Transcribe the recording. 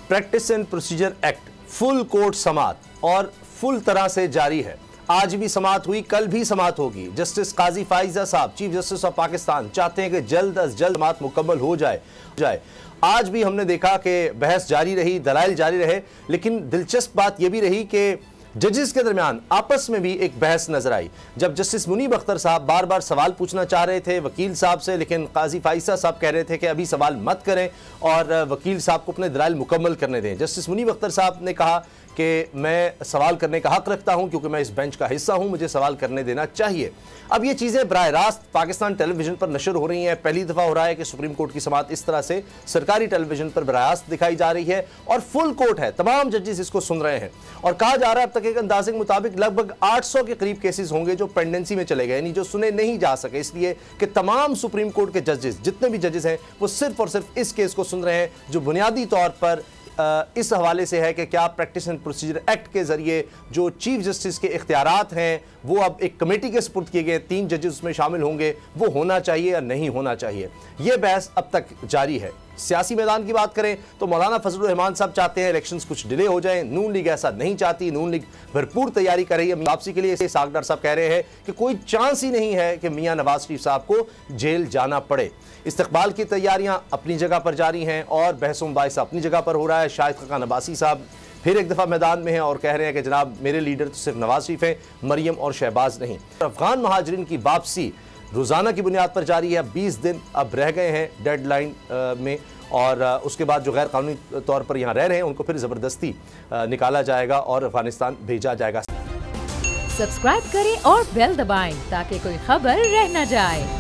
Practice and procedure act full court समाअत और full तरह से जारी है। आज भी समाअत हुई, कल भी समाअत होगी। जस्टिस काजी फाइजा साहब, चीफ जस्टिस ऑफ पाकिस्तान, चाहते हैं कि जल्द अज जल्द समाअत मुकम्मल हो जाए। आज भी हमने देखा कि बहस जारी रही, दलाइल जारी रहे, लेकिन दिलचस्प बात यह भी रही कि जजेस के दरमियान आपस में भी एक बहस नजर आई। जब जस्टिस मुनीब अख्तर साहब बार बार सवाल पूछना चाह रहे थे वकील साहब से, लेकिन काजी फाइजा साहब कह रहे थे कि अभी सवाल मत करें और वकील साहब को अपने दलाइल मुकम्मल करने दें। जस्टिस मुनीब अख्तर साहब ने कहा कि मैं सवाल करने का हक रखता हूं क्योंकि मैं इस बेंच का हिस्सा हूं, मुझे सवाल करने देना चाहिए। अब ये चीज़ें बराह रास्त पाकिस्तान टेलीविजन पर नशर हो रही हैं। पहली दफ़ा हो रहा है कि सुप्रीम कोर्ट की समाअत इस तरह से सरकारी टेलीविजन पर बराह रास्त दिखाई जा रही है और फुल कोर्ट है, तमाम जजेस इसको सुन रहे हैं। और कहा जा रहा है अब तक एक अंदाजे के मुताबिक लगभग 800 के करीब केसेस होंगे जो पेंडेंसी में चले गए, यानी जो सुने नहीं जा सके, इसलिए कि तमाम सुप्रीम कोर्ट के जजेस, जितने भी जजेस हैं, वो सिर्फ और सिर्फ इस केस को सुन रहे हैं, जो बुनियादी तौर पर इस हवाले से है कि क्या प्रैक्टिस एंड प्रोसीजर एक्ट के जरिए जो चीफ जस्टिस के इख्तियारात हैं वो अब एक कमेटी के सुपुर्द किए गए, 3 जजेस उसमें शामिल होंगे, वो होना चाहिए या नहीं होना चाहिए। यह बहस अब तक जारी है। सियासी मैदान की बात करें तो मौलाना फजलुर रहमान साहब चाहते हैं इलेक्शंस कुछ डिले हो जाएं। नून लीग ऐसा नहीं चाहती, नून लीग भरपूर तैयारी कर रही है वापसी के लिए। सागदार साहब कह रहे हैं कि कोई चांस ही नहीं है कि मियां नवाज शरीफ साहब को जेल जाना पड़े। इस्तकबाल की तैयारियां अपनी जगह पर जारी हैं और बहस मुबाहिसा अपनी जगह पर हो रहा है। शाहिद खान अब्बासी साहब फिर एक दफ़ा मैदान में हैं और कह रहे हैं कि जनाब मेरे लीडर तो सिर्फ नवाज शरीफ हैं, मरियम और शहबाज नहीं। अफगान महाजरीन की वापसी रोज़ाना की बुनियाद पर जारी है। 20 दिन अब रह गए हैं डेडलाइन में और उसके बाद जो गैर कानूनी तौर पर यहाँ रह रहे हैं उनको फिर ज़बरदस्ती निकाला जाएगा और अफगानिस्तान भेजा जाएगा। सब्सक्राइब करें और बेल दबाएं ताकि कोई खबर रह न जाए।